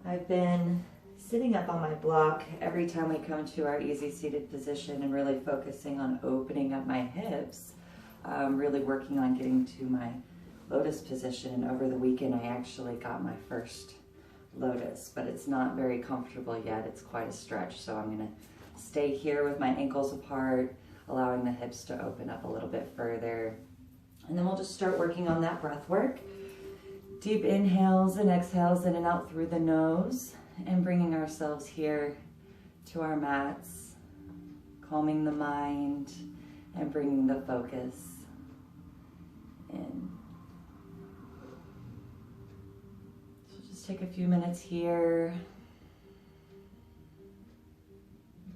I've been sitting up on my block every time we come to our easy seated position and really focusing on opening up my hips, really working on getting to my lotus position. And over the weekend I actually got my first lotus, but it's not very comfortable yet. It's quite a stretch, so I'm going to stay here with my ankles apart, allowing the hips to open up a little bit further. And then we'll just start working on that breath work. Deep inhales and exhales in and out through the nose, and bringing ourselves here to our mats, calming the mind and bringing the focus in. So just take a few minutes here.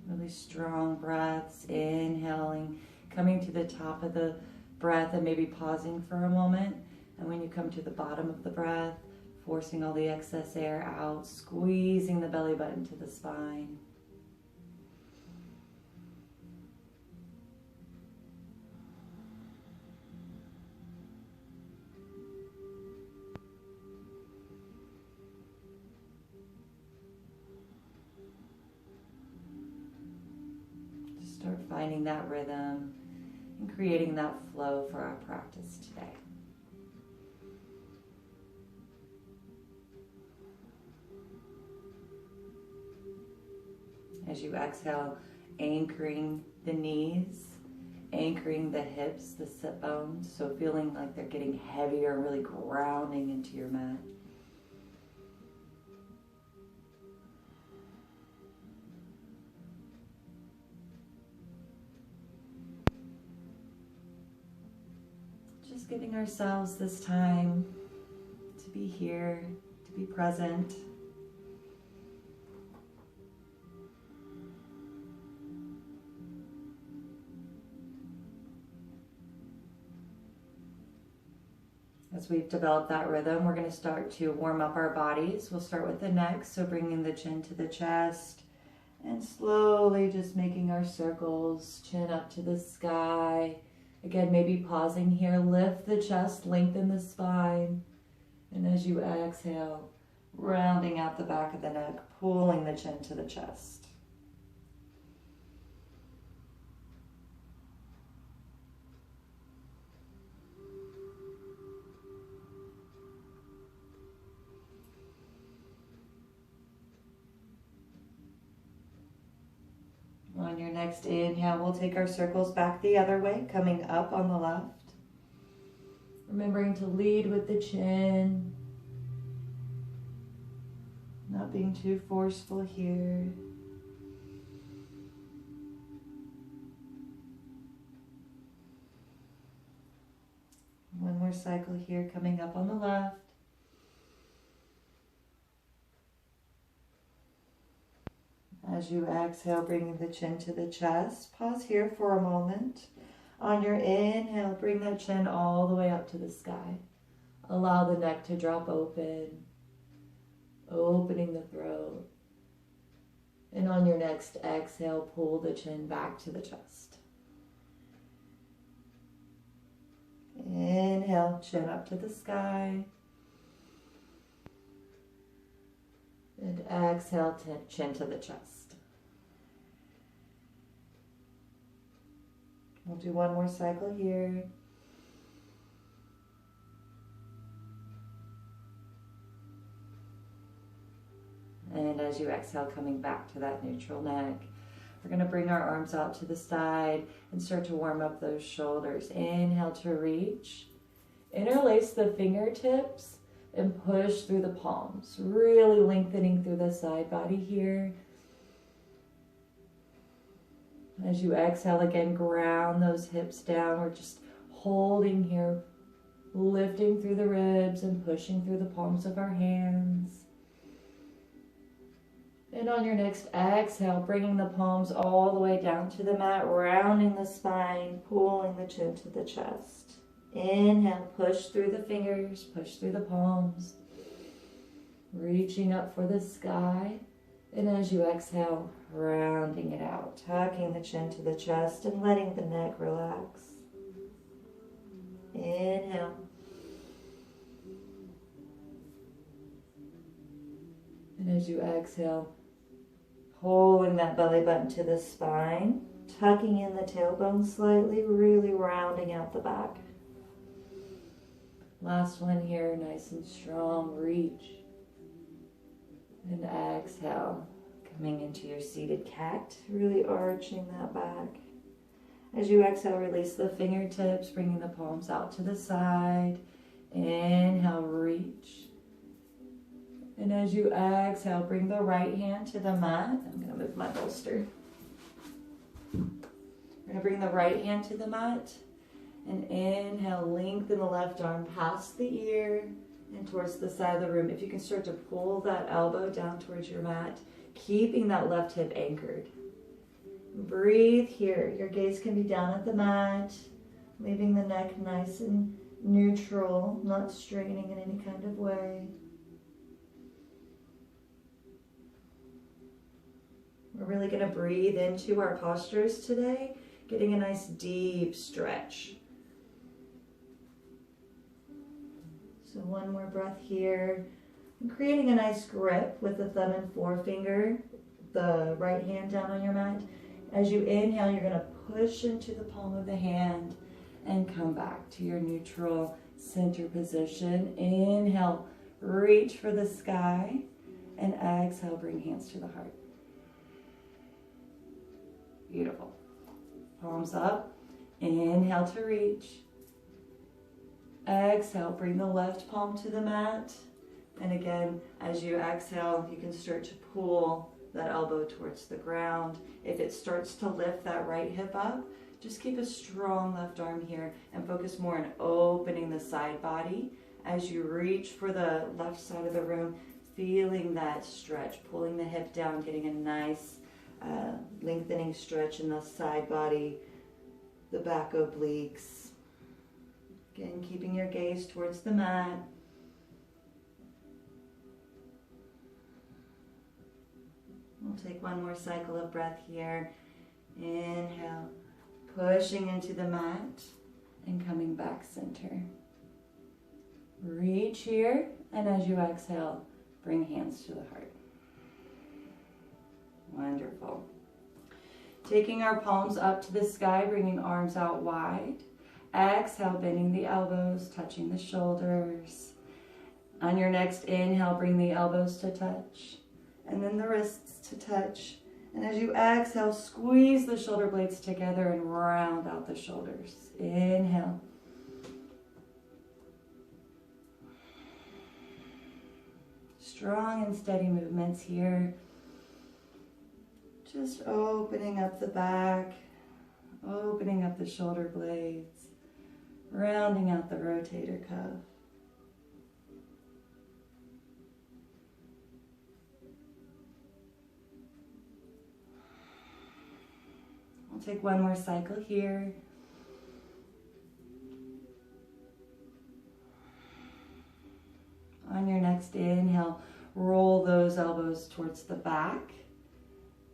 Really strong breaths, inhaling, coming to the top of the breath and maybe pausing for a moment. And when you come to the bottom of the breath, forcing all the excess air out, squeezing the belly button to the spine. Just start finding that rhythm and creating that flow for our practice today. As you exhale, anchoring the knees, anchoring the hips, the sit bones, so feeling like they're getting heavier, really grounding into your mat. Just giving ourselves this time to be here, to be present. As we've developed that rhythm, we're going to start to warm up our bodies. We'll start with the neck, so bringing the chin to the chest and slowly just making our circles, chin up to the sky. Again, maybe pausing here, lift the chest, lengthen the spine. And as you exhale, rounding out the back of the neck, pulling the chin to the chest. On your next inhale, we'll take our circles back the other way, coming up on the left. Remembering to lead with the chin. Not being too forceful here. One more cycle here, coming up on the left. As you exhale, bringing the chin to the chest. Pause here for a moment. On your inhale, bring that chin all the way up to the sky. Allow the neck to drop open, opening the throat. And on your next exhale, pull the chin back to the chest. Inhale, chin up to the sky. And exhale, chin to the chest. We'll do one more cycle here. And as you exhale, coming back to that neutral neck, we're going to bring our arms out to the side and start to warm up those shoulders. Inhale to reach. Interlace the fingertips and push through the palms, really lengthening through the side body here. As you exhale again, ground those hips down. We're just holding here, lifting through the ribs and pushing through the palms of our hands. And on your next exhale, bringing the palms all the way down to the mat, rounding the spine, pulling the chin to the chest. Inhale, push through the fingers, push through the palms, reaching up for the sky. And as you exhale, rounding it out, tucking the chin to the chest and letting the neck relax. Inhale. And As you exhale, pulling that belly button to the spine, tucking in the tailbone slightly, really rounding out the back. Last one here, nice and strong, reach. And exhale, coming into your seated cat, really arching that back. As you exhale, release the fingertips, bringing the palms out to the side. Inhale, reach. And as you exhale, bring the right hand to the mat. I'm going to move my bolster. We're going to bring the right hand to the mat. And inhale, lengthen the left arm past the ear and towards the side of the room. If you can start to pull that elbow down towards your mat, keeping that left hip anchored. Breathe here. Your gaze can be down at the mat, leaving the neck nice and neutral, not straining in any kind of way. We're really going to breathe into our postures today, getting a nice deep stretch. So one more breath here, and creating a nice grip with the thumb and forefinger, the right hand down on your mat. As you inhale, you're going to push into the palm of the hand and come back to your neutral center position. Inhale, reach for the sky, and exhale, bring hands to the heart. Beautiful. Palms up. Inhale to reach. Exhale, bring the left palm to the mat. And again, as you exhale, you can start to pull that elbow towards the ground. If it starts to lift that right hip up, just keep a strong left arm here and focus more on opening the side body. As you reach for the left side of the room, feeling that stretch, pulling the hip down, getting a nice lengthening stretch in the side body, the back obliques. Again, keeping your gaze towards the mat. We'll take one more cycle of breath here. Inhale, pushing into the mat and coming back center. Reach here, and as you exhale, bring hands to the heart. Wonderful. Taking our palms up to the sky, bringing arms out wide. Exhale, bending the elbows, touching the shoulders. On your next inhale, bring the elbows to touch, and then the wrists to touch. And as you exhale, squeeze the shoulder blades together and round out the shoulders. Inhale. Strong and steady movements here. Just opening up the back, opening up the shoulder blades, rounding out the rotator cuff. We'll take one more cycle here. On your next inhale, roll those elbows towards the back.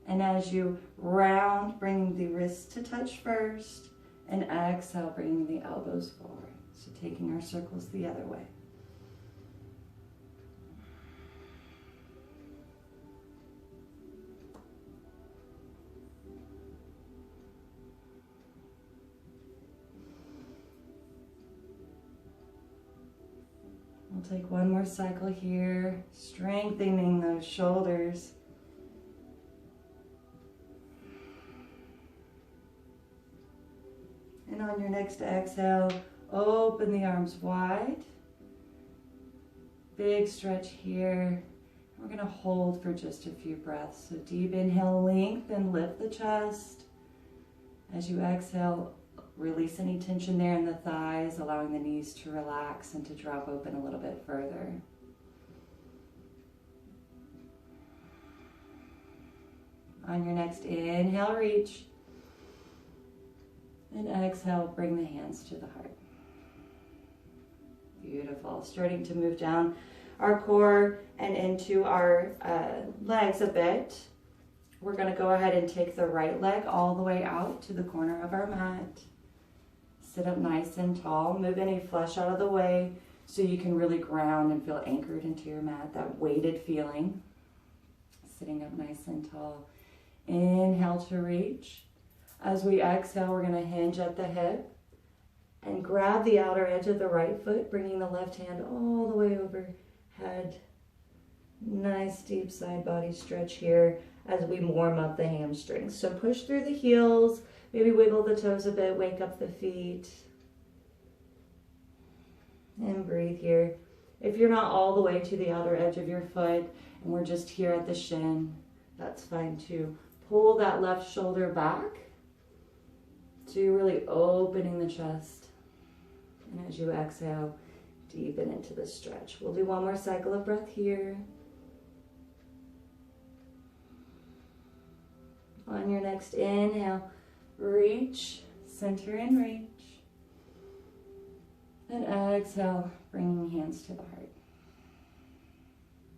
And as you round, bring the wrists to touch first, and exhale, bringing the elbows forward. So taking our circles the other way. We'll take one more cycle here, strengthening those shoulders. And on your next exhale, open the arms wide. Big stretch here. We're going to hold for just a few breaths. So deep inhale, lengthen, lift the chest. As you exhale, release any tension there in the thighs, allowing the knees to relax and to drop open a little bit further. On your next inhale, reach. And exhale, bring the hands to the heart. Beautiful. Starting to move down our core and into our legs a bit. We're going to go ahead and take the right leg all the way out to the corner of our mat. Sit up nice and tall. Move any flesh out of the way so you can really ground and feel anchored into your mat, that weighted feeling. sitting up nice and tall. Inhale to reach. As we exhale, we're going to hinge at the hip and grab the outer edge of the right foot, bringing the left hand all the way overhead. Nice deep side body stretch here as we warm up the hamstrings. So push through the heels, maybe wiggle the toes a bit, wake up the feet. And breathe here. If you're not all the way to the outer edge of your foot and we're just here at the shin, that's fine too. Pull that left shoulder back. So you're really opening the chest. And as you exhale, deepen into the stretch. We'll do one more cycle of breath here. On your next inhale, reach, center and reach. And exhale, bringing hands to the heart.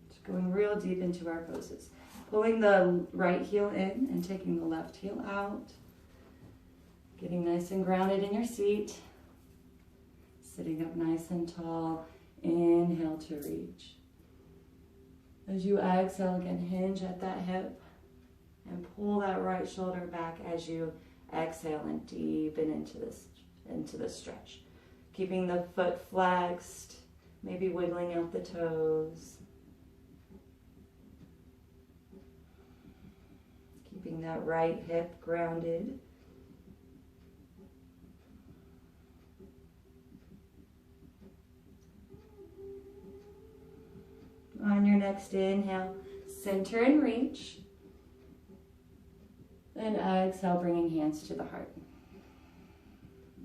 Just going real deep into our poses. Pulling the right heel in and taking the left heel out. Getting nice and grounded in your seat. Sitting up nice and tall. Inhale to reach. As you exhale, again, hinge at that hip. And pull that right shoulder back as you exhale and deepen into this stretch. Keeping the foot flexed, maybe wiggling out the toes. Keeping that right hip grounded. On your next inhale, center and reach. And exhale, bringing hands to the heart.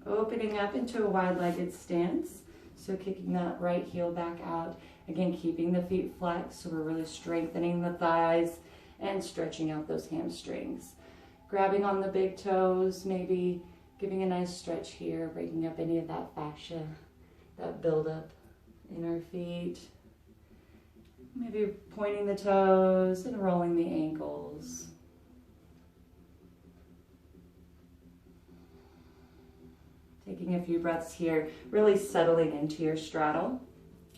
Opening up into a wide-legged stance. So kicking that right heel back out. Again, keeping the feet flexed. So we're really strengthening the thighs and stretching out those hamstrings. Grabbing on the big toes, maybe giving a nice stretch here, breaking up any of that fascia, that buildup in our feet. Maybe pointing the toes and rolling the ankles. Taking a few breaths here, really settling into your straddle.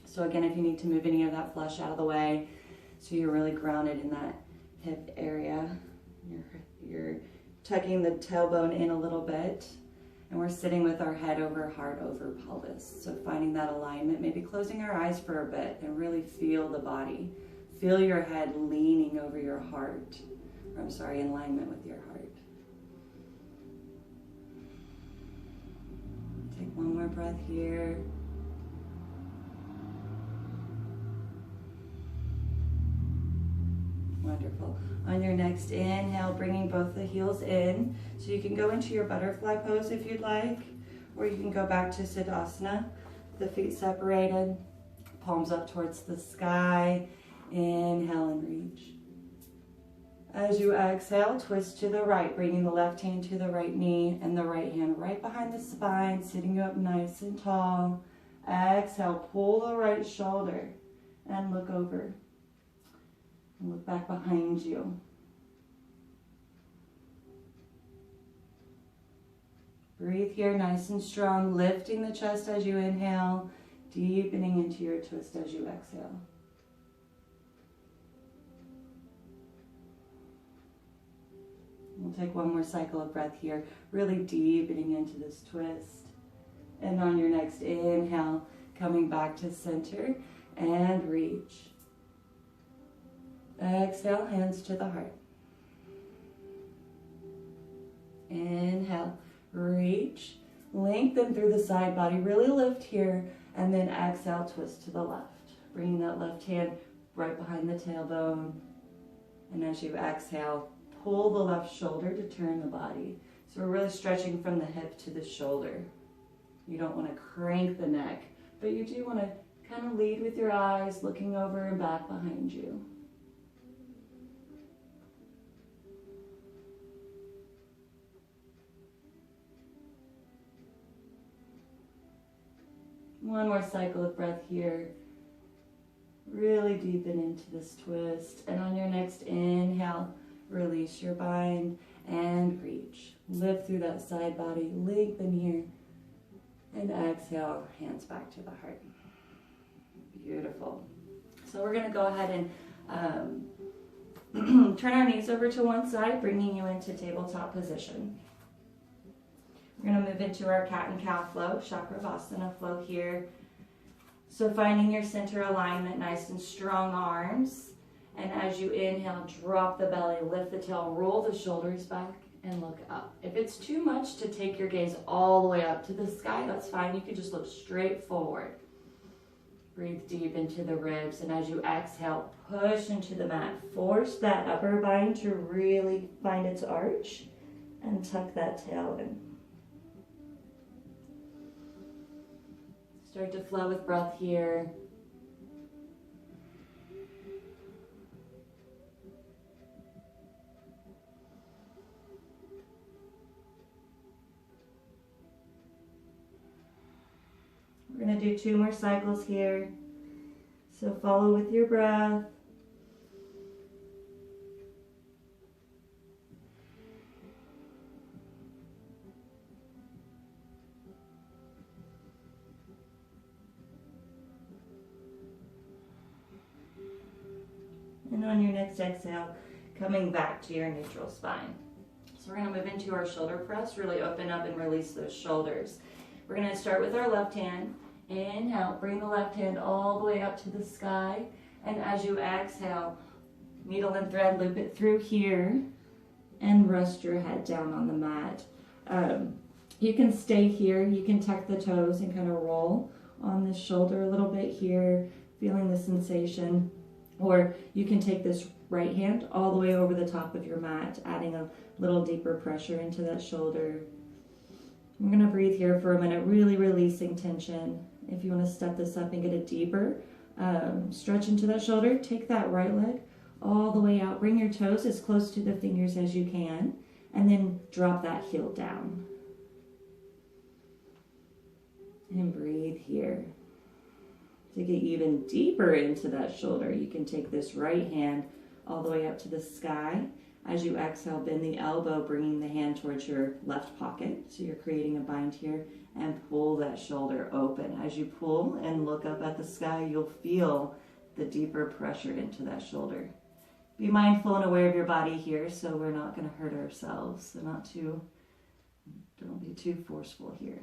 So again, if you need to move any of that flesh out of the way, so you're really grounded in that hip area, you're tucking the tailbone in a little bit, and we're sitting with our head over heart over pelvis. So finding that alignment, maybe closing our eyes for a bit and really feel the body. Feel your head leaning over your heart, in alignment with your heart. Take one more breath here. Wonderful. On your next inhale, bringing both the heels in. So you can go into your butterfly pose if you'd like, or you can go back to Siddhasana. The feet separated, palms up towards the sky. Inhale and reach. As you exhale, twist to the right, bringing the left hand to the right knee and the right hand right behind the spine, sitting you up nice and tall. Exhale, pull the right shoulder and look over. And look back behind you. Breathe here nice and strong, lifting the chest as you inhale, deepening into your twist as you exhale. We'll take one more cycle of breath here, really deepening into this twist. And on your next inhale, coming back to center and reach. Exhale, hands to the heart. Inhale, reach, lengthen through the side body, really lift here, and then exhale, twist to the left. Bringing that left hand right behind the tailbone. And as you exhale, pull the left shoulder to turn the body. So we're really stretching from the hip to the shoulder. You don't want to crank the neck, but you do want to kind of lead with your eyes, looking over and back behind you. One more cycle of breath here. Really deepen into this twist. And on your next inhale, release your bind and reach. Lift through that side body, lengthen here. And exhale, hands back to the heart. Beautiful. So we're going to go ahead and Turn our knees over to one side, bringing you into tabletop position. We're going to move into our cat and cow flow, Chakrasana flow here. So finding your center alignment, nice and strong arms. And as you inhale, drop the belly, lift the tail, roll the shoulders back, and look up. If it's too much to take your gaze all the way up to the sky, that's fine. You can just look straight forward. Breathe deep into the ribs, and as you exhale, push into the mat. Force that upper body to really find its arch, and tuck that tail in. Start to flow with breath here. We're going to do 2 more cycles here. So follow with your breath. And on your next exhale, coming back to your neutral spine. So we're going to move into our shoulder press, really open up and release those shoulders. We're going to start with our left hand. Inhale, bring the left hand all the way up to the sky. And as you exhale, needle and thread, loop it through here and rest your head down on the mat. You can stay here, you can tuck the toes and kind of roll on the shoulder a little bit here, feeling the sensation. Or you can take this right hand all the way over the top of your mat, adding a little deeper pressure into that shoulder. We're going to breathe here for a minute, really releasing tension. If you want to step this up and get a deeper stretch into that shoulder, take that right leg all the way out. Bring your toes as close to the fingers as you can, and then drop that heel down. And breathe here. To get even deeper into that shoulder, you can take this right hand all the way up to the sky. As you exhale, bend the elbow, bringing the hand towards your left pocket. So you're creating a bind here, and pull that shoulder open. As you pull and look up at the sky, you'll feel the deeper pressure into that shoulder. Be mindful and aware of your body here, so we're not going to hurt ourselves. So don't be too forceful here.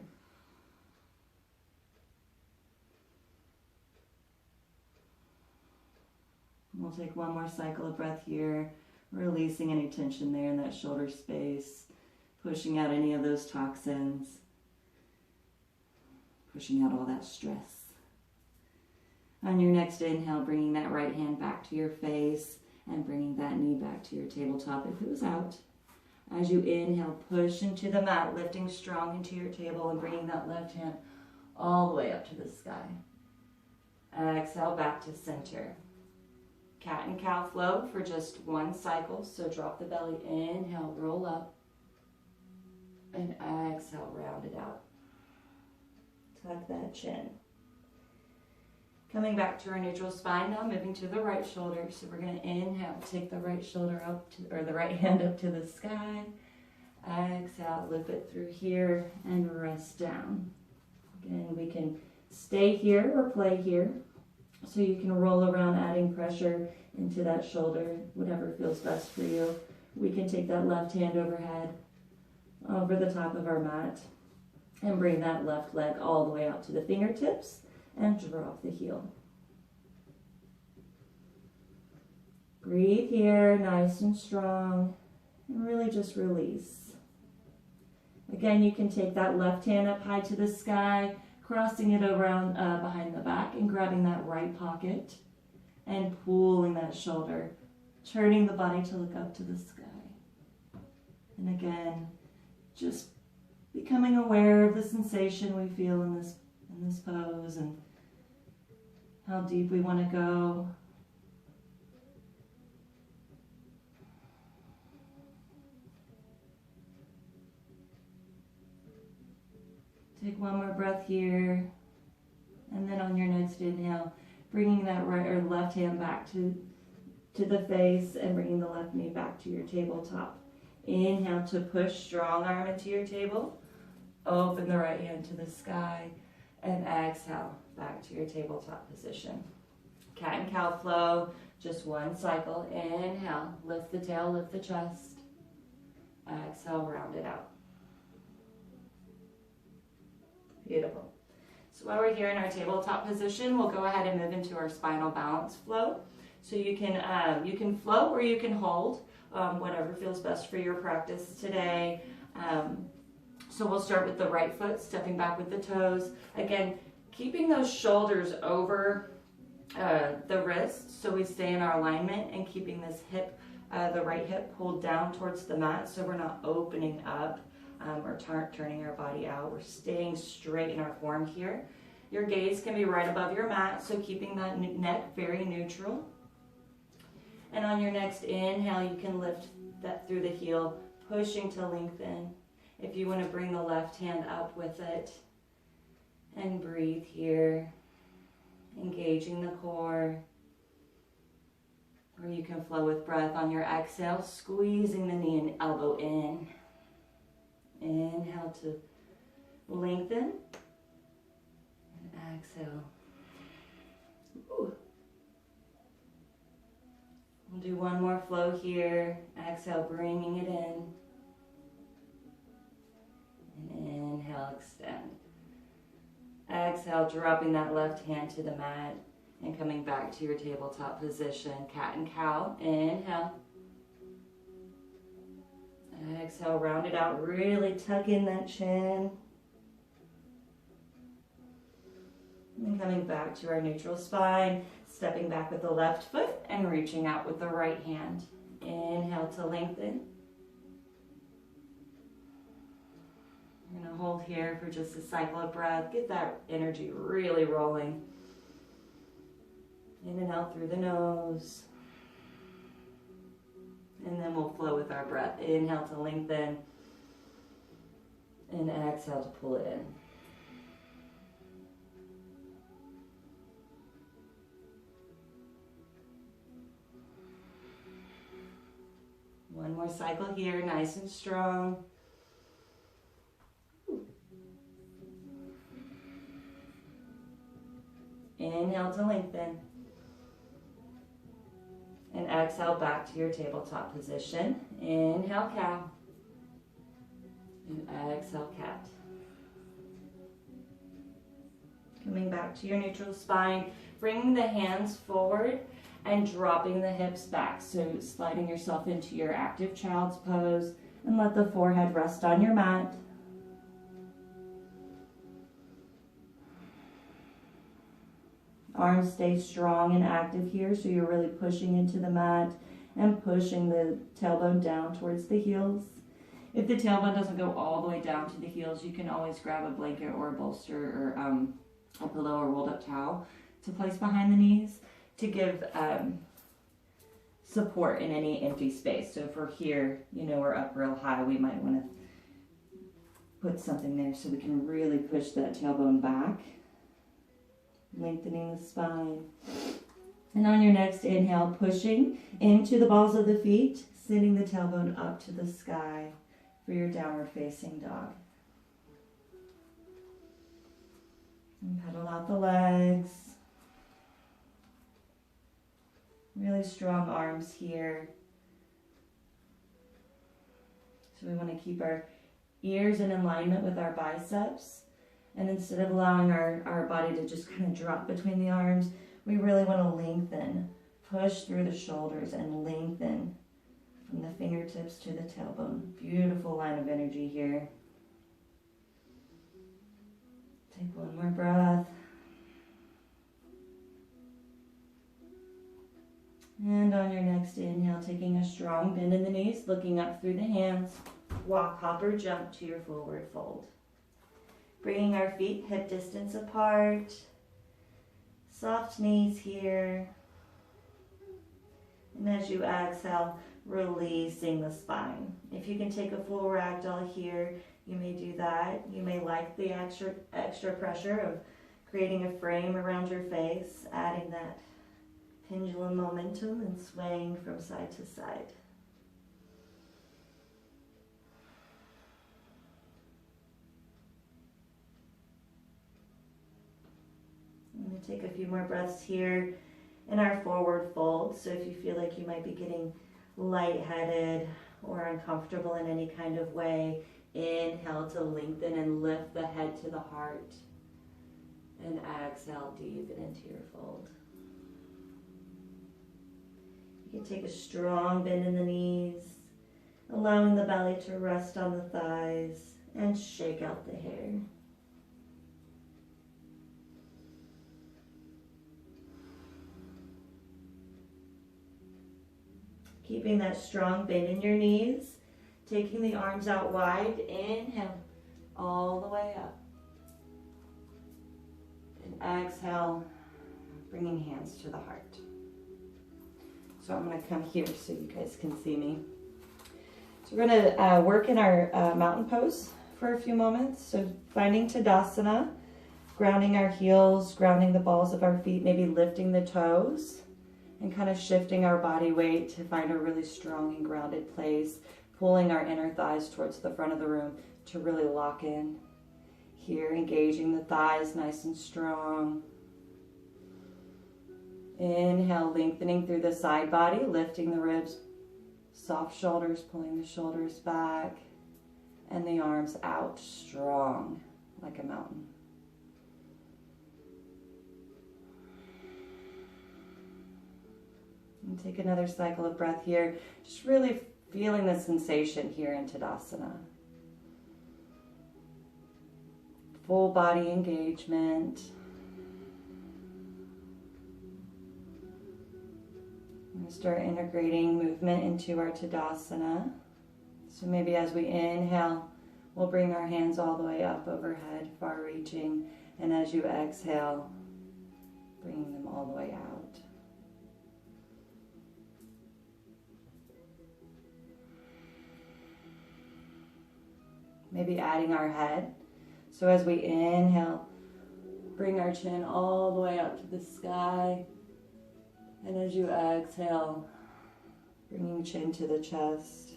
We'll take one more cycle of breath here, releasing any tension there in that shoulder space, pushing out any of those toxins, pushing out all that stress. On your next inhale, bringing that right hand back to your face and bringing that knee back to your tabletop if it was out. As you inhale, push into the mat, lifting strong into your table and bringing that left hand all the way up to the sky. Exhale back to center. Cat and cow flow for just 1 cycle. So drop the belly, inhale, roll up, and exhale, round it out. Tuck that chin. Coming back to our neutral spine now, moving to the right shoulder. So we're going to inhale, take the right shoulder up to, or the right hand up to the sky. Exhale, loop it through here and rest down. Again, we can stay here or play here. So you can roll around, adding pressure into that shoulder, whatever feels best for you. We can take that left hand overhead, over the top of our mat, and bring that left leg all the way out to the fingertips and drop the heel. Breathe here, nice and strong, and really just release. Again, you can take that left hand up high to the sky, crossing it around behind the back and grabbing that right pocket and pulling that shoulder, turning the body to look up to the sky. And again, just becoming aware of the sensation we feel in this pose and how deep we want to go. Take one more breath here, and then on your next inhale, bringing that right or left hand back to the face and bringing the left knee back to your tabletop. Inhale to push, strong arm into your table. Open the right hand to the sky, and exhale back to your tabletop position. Cat and cow flow, just one cycle. Inhale, lift the tail, lift the chest. Exhale, round it out. Beautiful. So while we're here in our tabletop position, we'll go ahead and move into our spinal balance flow. So you can flow or you can hold, whatever feels best for your practice today. So we'll start with the right foot, stepping back with the toes. Again, keeping those shoulders over the wrist so we stay in our alignment, and keeping this hip, the right hip pulled down towards the mat so we're not opening up or turning our body out. We're staying straight in our form here. Your gaze can be right above your mat, so keeping that neck very neutral. And on your next inhale, you can lift that through the heel, pushing to lengthen. If you want to bring the left hand up with it, and breathe here, engaging the core. Or you can flow with breath on your exhale, squeezing the knee and elbow in. Inhale to lengthen, and exhale. Ooh. We'll do one more flow here. Exhale, bringing it in. And inhale, extend. Exhale, dropping that left hand to the mat and coming back to your tabletop position. Cat and cow. Inhale. Exhale, round it out. Really tuck in that chin. And coming back to our neutral spine. Stepping back with the left foot and reaching out with the right hand. Inhale to lengthen. We're going to hold here for just a cycle of breath. Get that energy really rolling. In and out through the nose. And then we'll flow with our breath. Inhale to lengthen. And exhale to pull it in. One more cycle here, nice and strong. Inhale to lengthen. And exhale back to your tabletop position. Inhale, cow. And exhale, cat. Coming back to your neutral spine, bringing the hands forward and dropping the hips back. So sliding yourself into your active child's pose, and let the forehead rest on your mat. Arms stay strong and active here, so you're really pushing into the mat and pushing the tailbone down towards the heels. If the tailbone doesn't go all the way down to the heels, you can always grab a blanket or a bolster or a pillow or rolled up towel to place behind the knees to give support in any empty space. So if we're here, we're up real high, we might want to put something there so we can really push that tailbone back. Lengthening the spine. And on your next inhale, pushing into the balls of the feet, sending the tailbone up to the sky for your downward facing dog. And pedal out the legs. Really strong arms here. So we want to keep our ears in alignment with our biceps. And instead of allowing our body to just kind of drop between the arms, we really want to lengthen. Push through the shoulders and lengthen from the fingertips to the tailbone. Beautiful line of energy here. Take one more breath. And on your next inhale, taking a strong bend in the knees, looking up through the hands. Walk, hop, or jump to your forward fold. Bringing our feet hip distance apart. Soft knees here. And as you exhale, releasing the spine. If you can take a full ragdoll here, you may do that. You may like the extra pressure of creating a frame around your face, adding that pendulum momentum and swaying from side to side. I'm going to take a few more breaths here in our forward fold. So if you feel like you might be getting lightheaded or uncomfortable in any kind of way, inhale to lengthen and lift the head to the heart. And exhale, deepen into your fold. You can take a strong bend in the knees, allowing the belly to rest on the thighs, and shake out the hair. Keeping that strong bend in your knees, taking the arms out wide, inhale all the way up. And exhale, bringing hands to the heart. So I'm going to come here so you guys can see me. So we're going to work in our mountain pose for a few moments. So finding Tadasana, grounding our heels, grounding the balls of our feet, maybe lifting the toes, and kind of shifting our body weight to find a really strong and grounded place, pulling our inner thighs towards the front of the room to really lock in. Here, engaging the thighs nice and strong. Inhale, lengthening through the side body, lifting the ribs, soft shoulders, pulling the shoulders back, and the arms out strong like a mountain. And take another cycle of breath here, just really feeling the sensation here in Tadasana. Full body engagement. We're going to start integrating movement into our Tadasana. So maybe as we inhale, we'll bring our hands all the way up overhead, far reaching. And as you exhale, bringing them all the way out. Maybe adding our head. So as we inhale, bring our chin all the way up to the sky. And as you exhale, bringing chin to the chest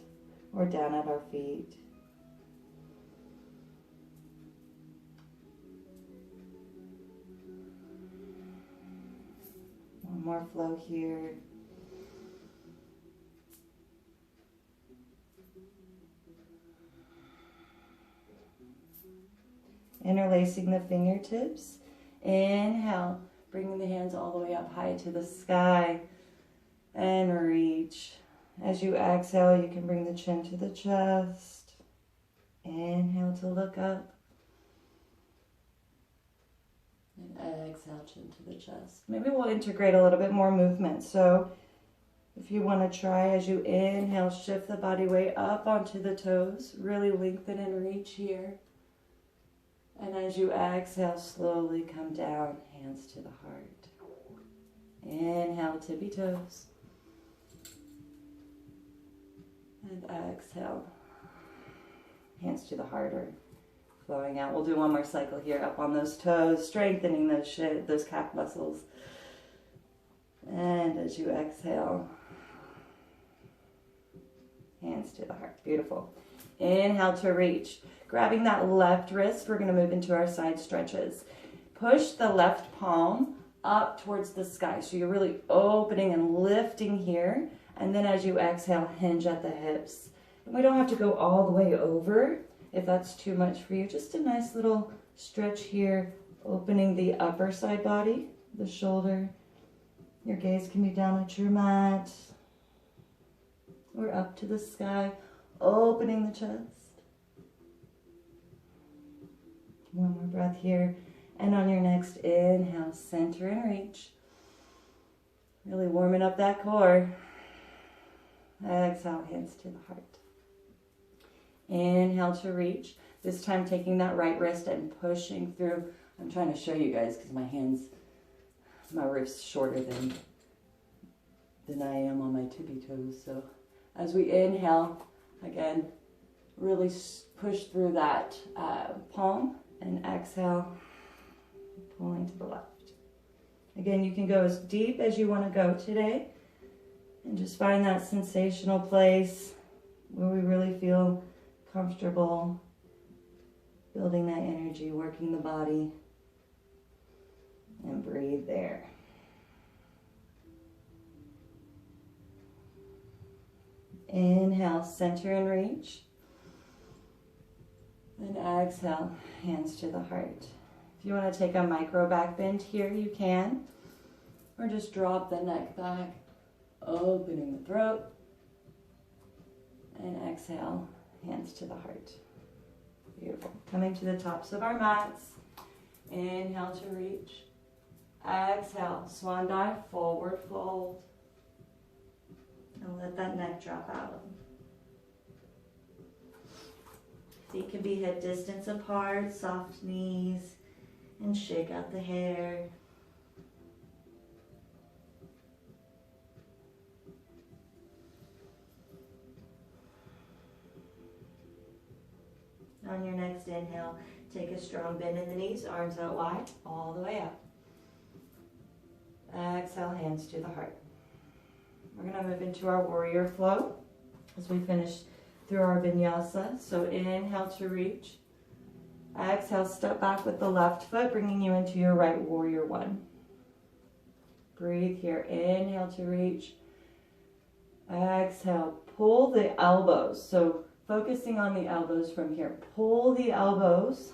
or down at our feet. One more flow here. Interlacing the fingertips. Inhale, bringing the hands all the way up high to the sky. And reach. As you exhale, you can bring the chin to the chest. Inhale to look up. And exhale, chin to the chest. Maybe we'll integrate a little bit more movement. So if you want to try, as you inhale, shift the body weight up onto the toes. Really lengthen and reach here. And as you exhale, slowly come down, hands to the heart. Inhale, tippy toes. And exhale, hands to the heart or flowing out. We'll do one more cycle here, up on those toes, strengthening those calf muscles. And as you exhale, hands to the heart. Beautiful. Inhale to reach. Grabbing that left wrist, we're going to move into our side stretches. Push the left palm up towards the sky. So you're really opening and lifting here. And then as you exhale, hinge at the hips. And we don't have to go all the way over if that's too much for you. Just a nice little stretch here, opening the upper side body, the shoulder. Your gaze can be down at your mat or up to the sky, opening the chest. One more breath here. And on your next inhale, center and reach. Really warming up that core. Exhale, hands to the heart. Inhale to reach. This time taking that right wrist and pushing through. I'm trying to show you guys because my wrist's shorter than I am on my tippy toes. So as we inhale, again, really push through that palm. And exhale, pulling to the left. Again, you can go as deep as you want to go today. And just find that sensational place where we really feel comfortable building that energy, working the body. And breathe there. Inhale, center and reach. And exhale, hands to the heart. If you want to take a micro back bend here, you can. Or just drop the neck back, opening the throat. And exhale, hands to the heart. Beautiful. Coming to the tops of our mats. Inhale to reach. Exhale, swan dive, forward fold. And let that neck drop out. Feet can be hip distance apart, soft knees, and shake out the hair. On your next inhale, take a strong bend in the knees, arms out wide, all the way up. Exhale, hands to the heart. We're going to move into our warrior flow as we finish through our vinyasa. So inhale to reach. Exhale, step back with the left foot, bringing you into your right warrior one. Breathe here. Inhale to reach. Exhale, pull the elbows. So focusing on the elbows from here. Pull the elbows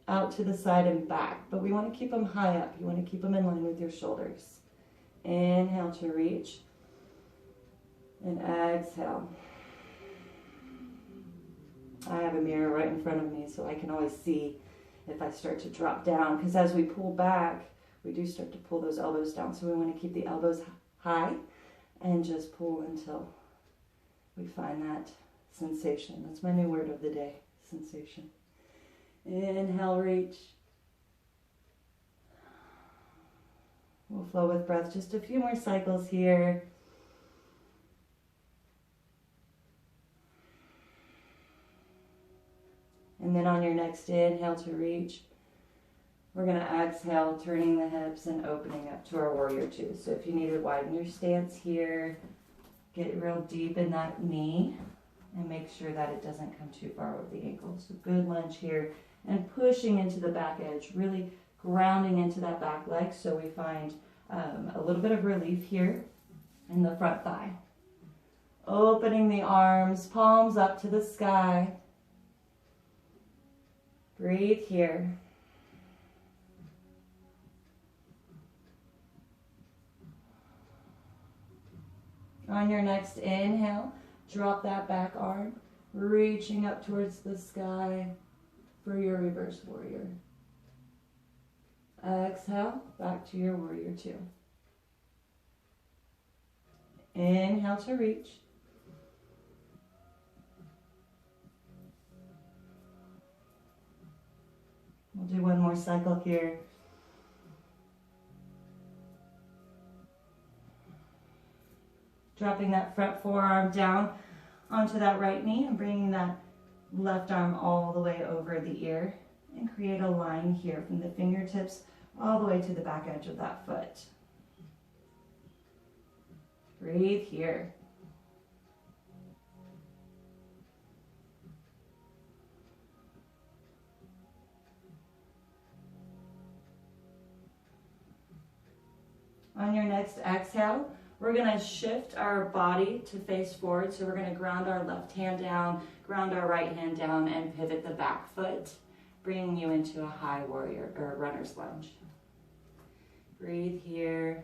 out to the side and back, but we want to keep them high up. You want to keep them in line with your shoulders. Inhale to reach. And exhale. I have a mirror right in front of me, so I can always see if I start to drop down, because as we pull back, we do start to pull those elbows down. So we want to keep the elbows high and just pull until we find that sensation. That's my new word of the day, sensation. Inhale, reach. We'll flow with breath just a few more cycles here. And then on your next inhale to reach, we're going to exhale, turning the hips and opening up to our warrior two. So if you need to widen your stance here, get real deep in that knee and make sure that it doesn't come too far over the ankle. So good lunge here and pushing into the back edge, really grounding into that back leg so we find a little bit of relief here in the front thigh. Opening the arms, palms up to the sky. Breathe here. On your next inhale, drop that back arm, reaching up towards the sky for your reverse warrior. Exhale, back to your warrior two. Inhale to reach. We'll do one more cycle here. Dropping that front forearm down onto that right knee and bringing that left arm all the way over the ear, and create a line here from the fingertips all the way to the back edge of that foot. Breathe here. On your next exhale, we're going to shift our body to face forward. So we're going to ground our left hand down, ground our right hand down, and pivot the back foot, bringing you into a high warrior or runner's lunge. Breathe here.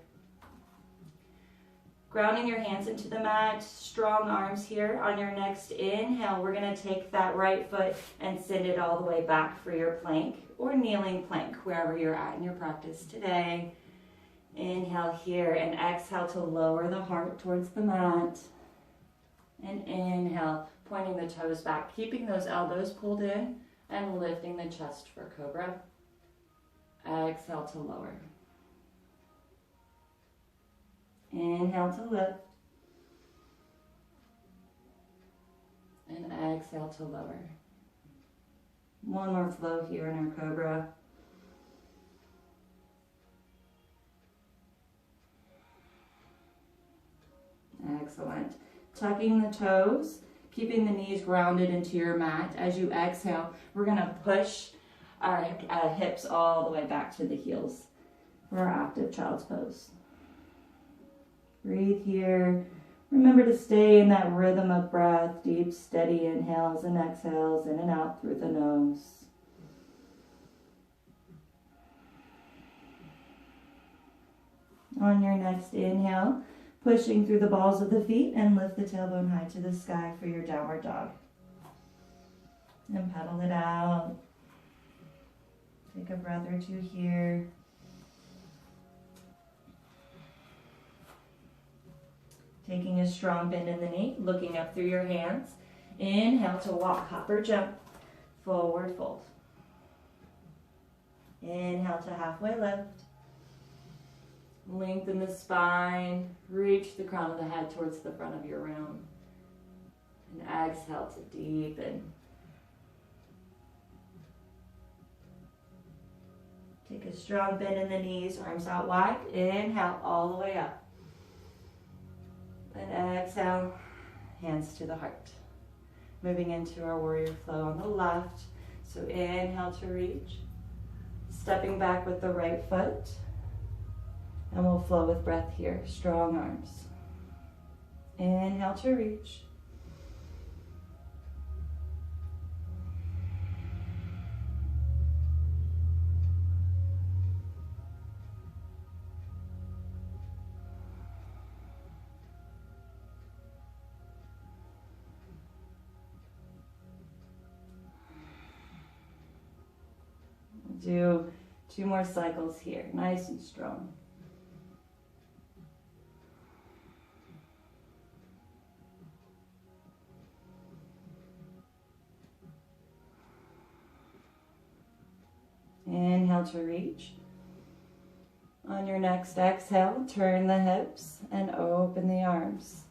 Grounding your hands into the mat, strong arms here. On your next inhale, we're going to take that right foot and send it all the way back for your plank or kneeling plank, wherever you're at in your practice today. Inhale here and exhale to lower the heart towards the mat. And inhale, pointing the toes back, keeping those elbows pulled in and lifting the chest for cobra. Exhale to lower. Inhale to lift. And exhale to lower. One more flow here in our cobra. Excellent. Tucking the toes, keeping the knees grounded into your mat. As you exhale, we're going to push our hips all the way back to the heels for our active child's pose. Breathe here, Remember to stay in that rhythm of breath, deep, steady inhales and exhales, in and out through the nose. On your next inhale, pushing through the balls of the feet and lift the tailbone high to the sky for your downward dog. And pedal it out. Take a breath or two here. Taking a strong bend in the knee, looking up through your hands. Inhale to walk, hop or jump, forward fold. Inhale to halfway lift. Lengthen the spine, reach the crown of the head towards the front of your room. And exhale to deepen. Take a strong bend in the knees, arms out wide. Inhale all the way up. And exhale, hands to the heart. Moving into our warrior flow on the left. So inhale to reach. Stepping back with the right foot. And we'll flow with breath here. Strong arms. Inhale to reach. Do 2 more cycles here, nice and strong. Inhale to reach. On your next exhale, turn the hips and open the arms.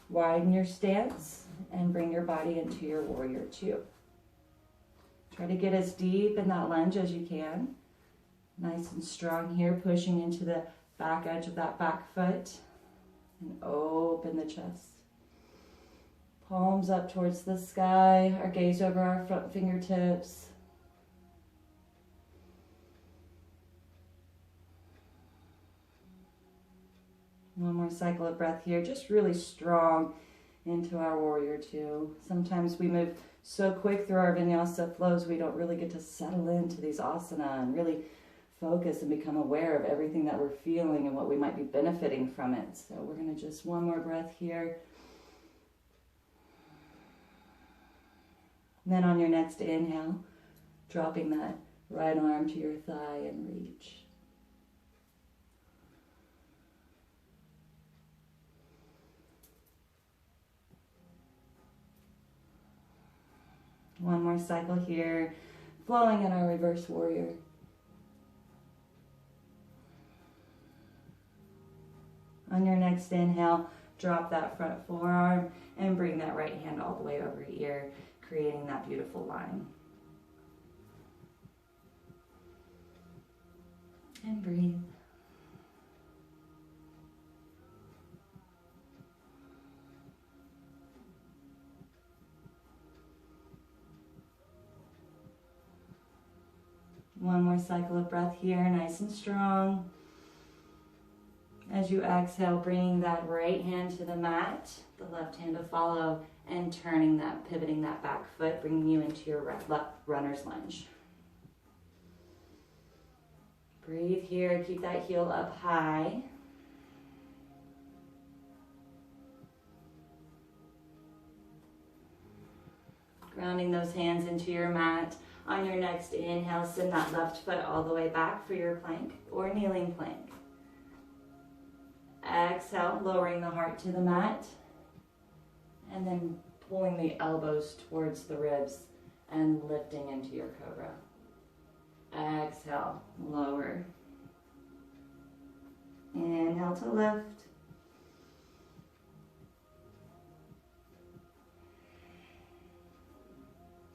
Widen your stance and bring your body into your warrior 2. Try to get as deep in that lunge as you can. Nice and strong here, pushing into the back edge of that back foot. And open the chest. Palms up towards the sky, our gaze over our front fingertips. One more cycle of breath here, just really strong into our warrior 2. Sometimes we move so quick through our vinyasa flows, we don't really get to settle into these asana and really focus and become aware of everything that we're feeling and what we might be benefiting from it. So we're going to just one more breath here. And then on your next inhale, dropping that right arm to your thigh and reach. One more cycle here, flowing in our reverse warrior. On your next inhale, drop that front forearm and bring that right hand all the way over ear, creating that beautiful line. And breathe. One more cycle of breath here, nice and strong. As you exhale, bringing that right hand to the mat, the left hand to follow, and turning that, pivoting that back foot, bringing you into your left runner's lunge. Breathe here, keep that heel up high. Grounding those hands into your mat. On your next inhale, send that left foot all the way back for your plank or kneeling plank. Exhale, lowering the heart to the mat, and then pulling the elbows towards the ribs and lifting into your cobra. Exhale, lower. Inhale to lift.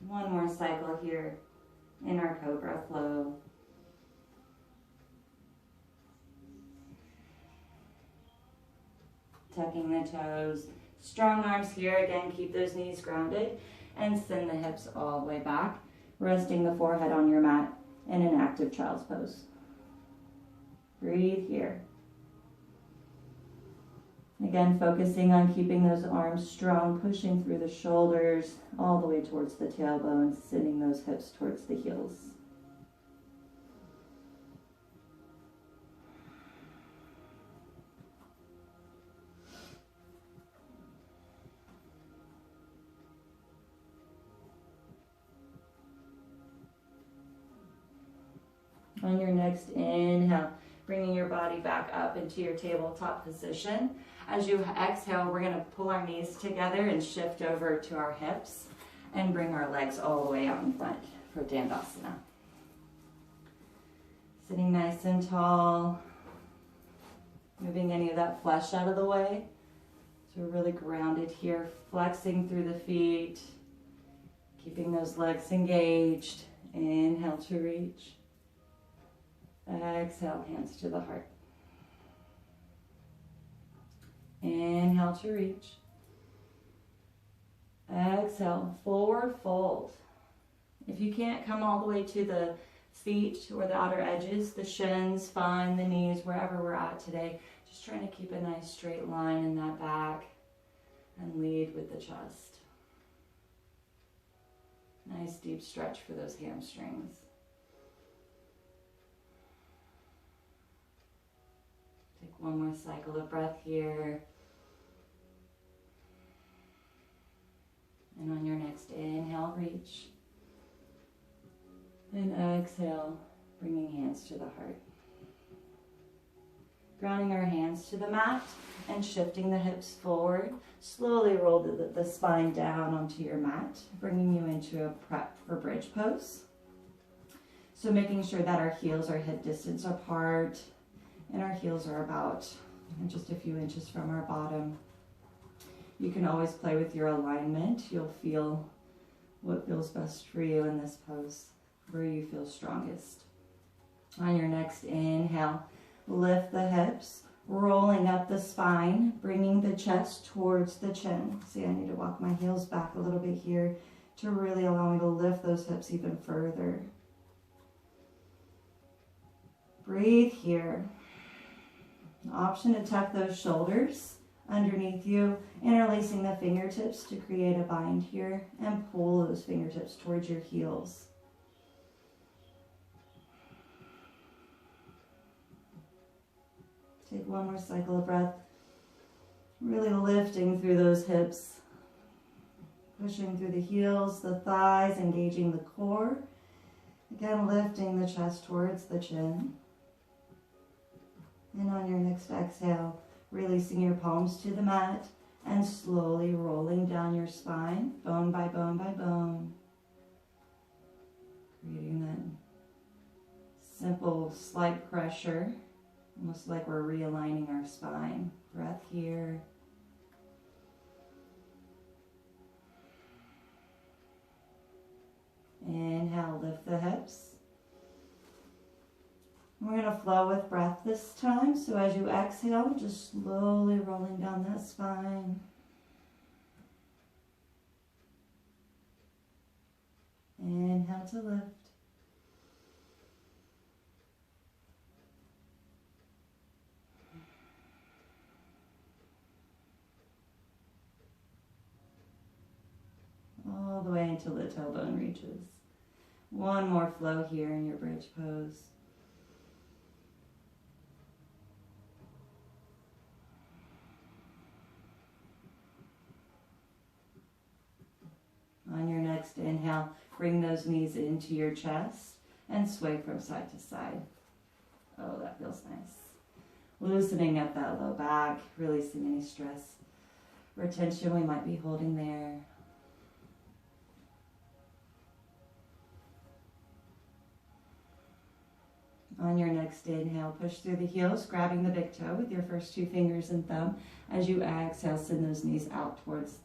One more cycle here in our cobra flow. Tucking the toes. Strong arms here. Again, keep those knees grounded and send the hips all the way back, resting the forehead on your mat in an active child's pose. Breathe here. Again, focusing on keeping those arms strong, pushing through the shoulders all the way towards the tailbone, sending those hips towards the heels. On your next inhale, bringing your body back up into your tabletop position. As you exhale, we're going to pull our knees together and shift over to our hips and bring our legs all the way out in front for Dandasana. Sitting nice and tall, moving any of that flesh out of the way. So we're really grounded here, flexing through the feet, keeping those legs engaged. Inhale to reach. Exhale, hands to the heart. Inhale to reach. Exhale, forward fold. If you can't come all the way to the feet or the outer edges, the shins, fine, the knees, wherever we're at today, just trying to keep a nice straight line in that back and lead with the chest. Nice deep stretch for those hamstrings. Take one more cycle of breath here. And on your next inhale, reach. And exhale, bringing hands to the heart. Grounding our hands to the mat and shifting the hips forward. Slowly roll the spine down onto your mat, bringing you into a prep for bridge pose. So making sure that our heels are hip distance apart and our heels are about just a few inches from our bottom. You can always play with your alignment. You'll feel what feels best for you in this pose, where you feel strongest. On your next inhale, lift the hips, rolling up the spine, bringing the chest towards the chin. See, I need to walk my heels back a little bit here to really allow me to lift those hips even further. Breathe here. Option to tuck those shoulders underneath you, interlacing the fingertips to create a bind here, and pull those fingertips towards your heels. Take one more cycle of breath, really lifting through those hips, pushing through the heels, the thighs, engaging the core. Again, lifting the chest towards the chin. And on your next exhale, releasing your palms to the mat and slowly rolling down your spine, bone by bone by bone. Creating that simple slight pressure, almost like we're realigning our spine. Breath here. Inhale, lift the hips. We're going to flow with breath this time. So as you exhale, just slowly rolling down that spine. Inhale to lift. All the way until the tailbone reaches. One more flow here in your bridge pose. On your next inhale, bring those knees into your chest and sway from side to side. Oh, that feels nice. Loosening up that low back, releasing any stress or tension we might be holding there. On your next inhale, push through the heels, grabbing the big toe with your first two fingers and thumb. As you exhale, send those knees out towards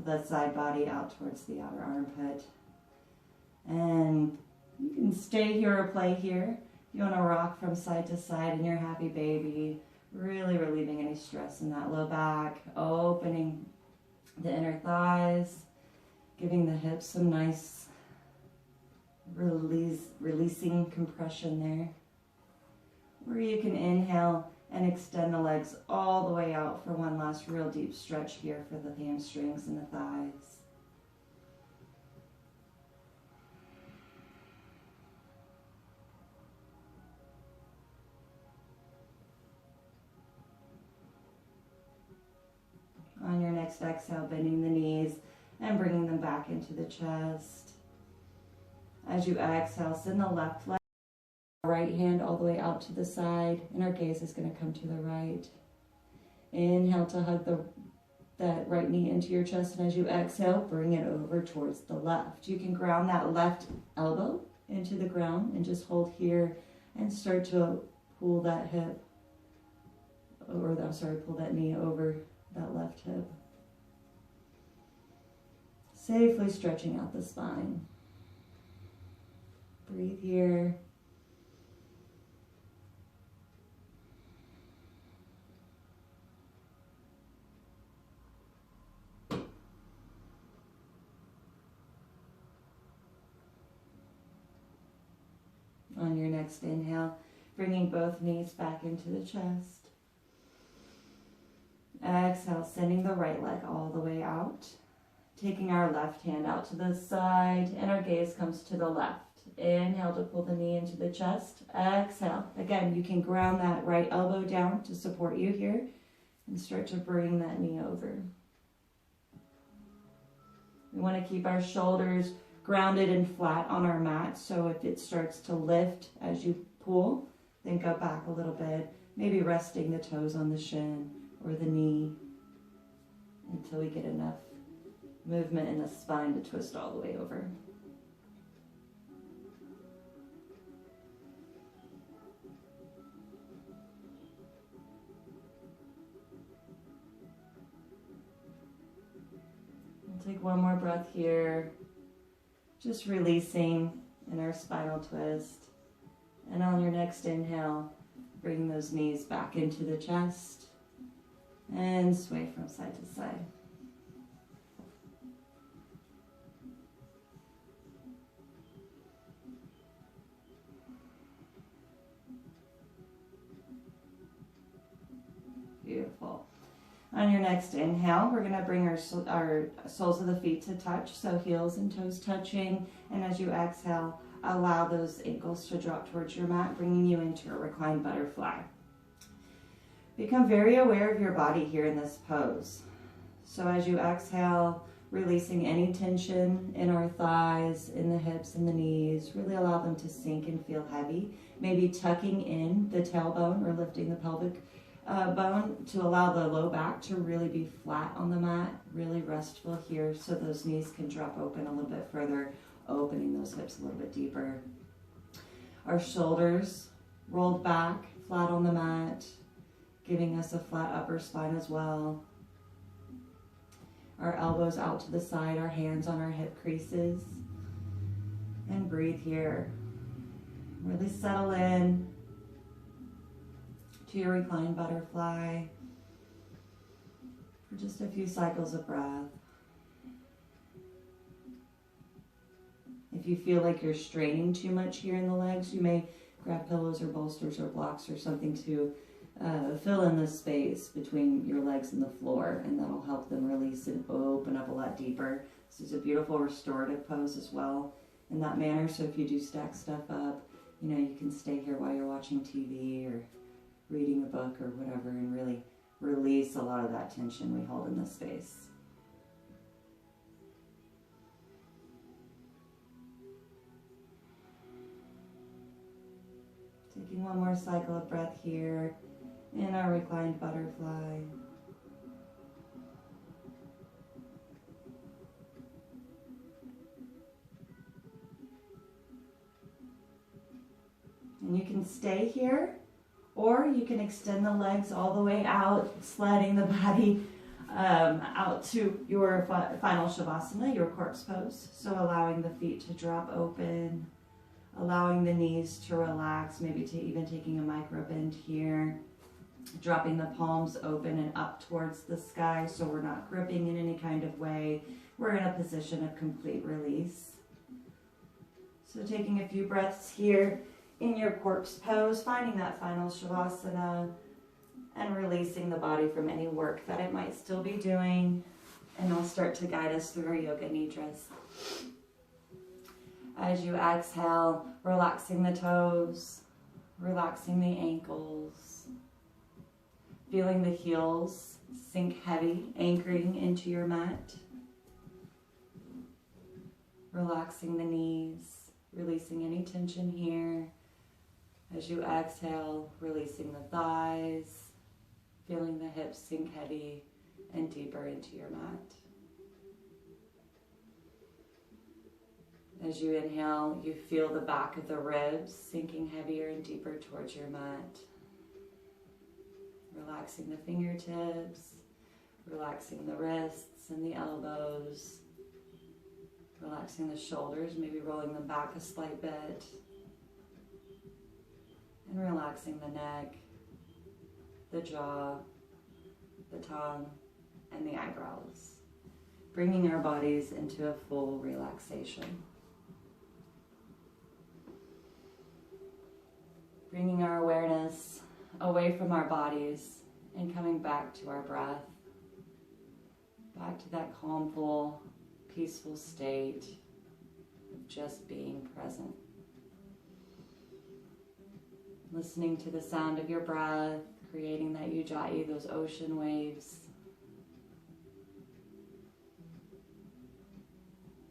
the side body, out towards the outer armpit. And you can stay here or play here. You want to rock from side to side in your happy baby, really relieving any stress in that low back, opening the inner thighs, giving the hips some nice releasing compression there. Or you can inhale And extend the legs all the way out for one last real deep stretch here for the hamstrings and the thighs. On your next exhale, bending the knees and bringing them back into the chest. As you exhale, send the left leg, right hand all the way out to the side, and our gaze is going to come to the right. Inhale to hug that right knee into your chest, and as you exhale, bring it over towards the left. You can ground that left elbow into the ground and just hold here and start to pull that hip, or pull that knee over that left hip. Safely stretching out the spine. Breathe here. On your next inhale, bringing both knees back into the chest. Exhale, sending the right leg all the way out. Taking our left hand out to the side, and our gaze comes to the left. Inhale to pull the knee into the chest. Exhale. Again, you can ground that right elbow down to support you here, and start to bring that knee over. We want to keep our shoulders grounded and flat on our mat, so if it starts to lift as you pull, then go back a little bit, maybe resting the toes on the shin or the knee until we get enough movement in the spine to twist all the way over. We'll take one more breath here. Just releasing in our spinal twist. And on your next inhale, bring those knees back into the chest and sway from side to side. Beautiful. On your next inhale, we're going to bring our soles of the feet to touch, so heels and toes touching. And as you exhale, allow those ankles to drop towards your mat, bringing you into a reclined butterfly. Become very aware of your body here in this pose. So as you exhale, releasing any tension in our thighs, in the hips and the knees, really allow them to sink and feel heavy. Maybe tucking in the tailbone or lifting the pelvic bone to allow the low back to really be flat on the mat, really restful here, so those knees can drop open a little bit further, opening those hips a little bit deeper. Our shoulders rolled back, flat on the mat, giving us a flat upper spine as well. Our elbows out to the side, our hands on our hip creases. And breathe here. Really settle in to your reclined butterfly for just a few cycles of breath. If you feel like you're straining too much here in the legs, you may grab pillows or bolsters or blocks or something to fill in the space between your legs and the floor, and that'll help them release and open up a lot deeper. This is a beautiful restorative pose as well in that manner, so if you do stack stuff up, you can stay here while you're watching TV or reading a book or whatever, and really release a lot of that tension we hold in this space. Taking one more cycle of breath here in our reclined butterfly. And you can stay here, or you can extend the legs all the way out, sliding the body out to your final Shavasana, your corpse pose. So allowing the feet to drop open, allowing the knees to relax, maybe even taking a micro bend here, dropping the palms open and up towards the sky so we're not gripping in any kind of way. We're in a position of complete release. So taking a few breaths here in your corpse pose, finding that final Shavasana, and releasing the body from any work that it might still be doing. And I'll start to guide us through our yoga nidras. As you exhale, relaxing the toes, relaxing the ankles, feeling the heels sink heavy, anchoring into your mat. Relaxing the knees, releasing any tension here. As you exhale, releasing the thighs, feeling the hips sink heavy and deeper into your mat. As you inhale, you feel the back of the ribs sinking heavier and deeper towards your mat. Relaxing the fingertips, relaxing the wrists and the elbows, relaxing the shoulders, maybe rolling them back a slight bit, and relaxing the neck, the jaw, the tongue, and the eyebrows, bringing our bodies into a full relaxation. Bringing our awareness away from our bodies and coming back to our breath, back to that calmful, peaceful state of just being present. Listening to the sound of your breath, creating that ujjayi, those ocean waves.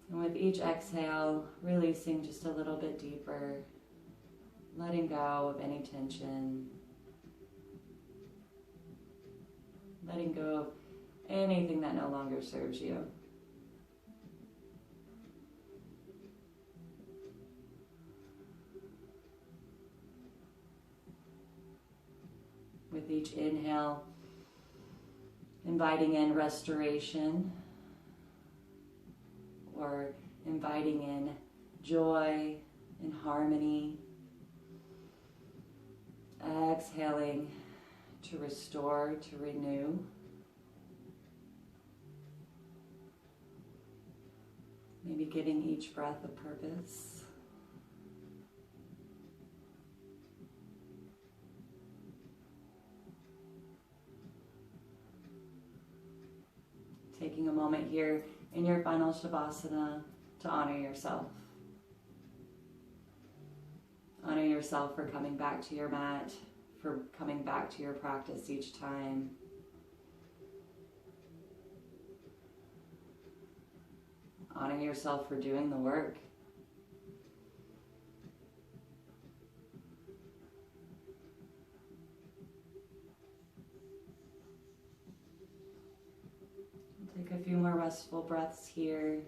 And with each exhale, releasing just a little bit deeper, letting go of any tension, letting go of anything that no longer serves you. With each inhale, inviting in restoration, or inviting in joy and harmony. Exhaling to restore, to renew. Maybe giving each breath a purpose. Taking a moment here in your final Shavasana to honor yourself. Honor yourself for coming back to your mat, for coming back to your practice each time. Honor yourself for doing the work. Take a few more restful breaths here.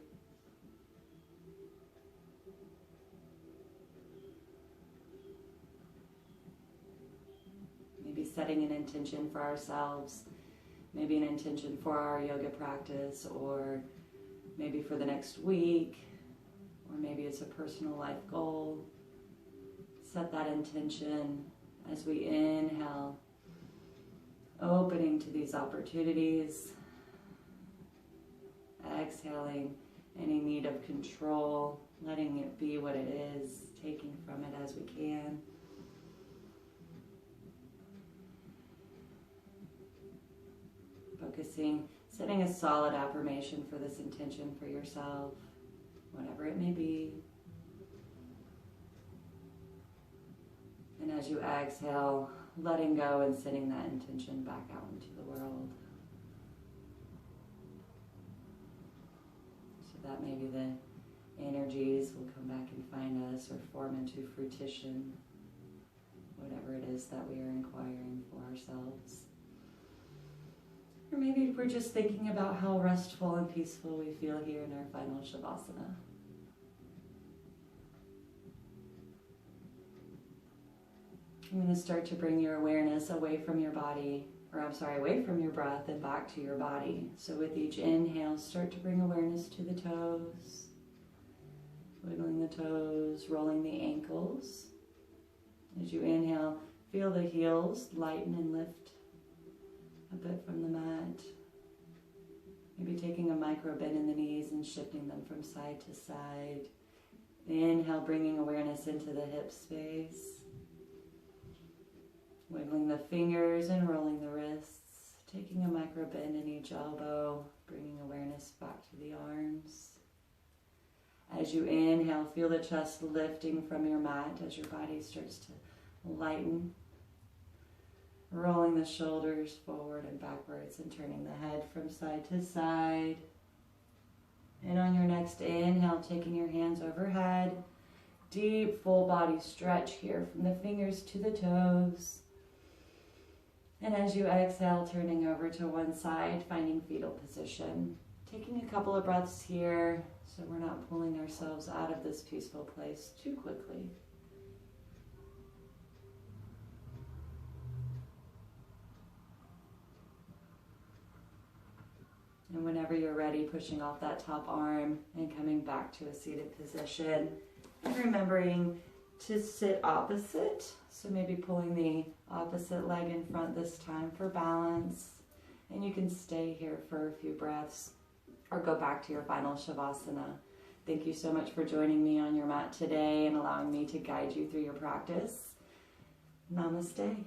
Maybe setting an intention for ourselves, maybe an intention for our yoga practice, or maybe for the next week, or maybe it's a personal life goal. Set that intention as we inhale, opening to these opportunities. Exhaling any need of control, letting it be what it is, taking from it as we can. Focusing, setting a solid affirmation for this intention for yourself, whatever it may be. And as you exhale, letting go and sending that intention back out into the world. So that maybe the energies will come back and find us or form into fruition, whatever it is that we are inquiring for ourselves. Or maybe we're just thinking about how restful and peaceful we feel here in our final Shavasana. I'm going to start to bring your awareness away from your body, away from your breath and back to your body. So with each inhale, start to bring awareness to the toes, wiggling the toes, rolling the ankles. As you inhale, feel the heels lighten and lift a bit from the mat. Maybe taking a micro bend in the knees and shifting them from side to side. Inhale, bringing awareness into the hip space. Wiggling the fingers and rolling the wrists, taking a micro bend in each elbow, bringing awareness back to the arms. As you inhale, feel the chest lifting from your mat as your body starts to lighten. Rolling the shoulders forward and backwards and turning the head from side to side. And on your next inhale, taking your hands overhead. Deep full body stretch here from the fingers to the toes. And as you exhale, turning over to one side, finding fetal position. Taking a couple of breaths here so we're not pulling ourselves out of this peaceful place too quickly. And whenever you're ready, pushing off that top arm and coming back to a seated position. And remembering to sit opposite. So maybe pulling the opposite leg in front this time for balance. And you can stay here for a few breaths or go back to your final Shavasana. Thank you so much for joining me on your mat today and allowing me to guide you through your practice. Namaste.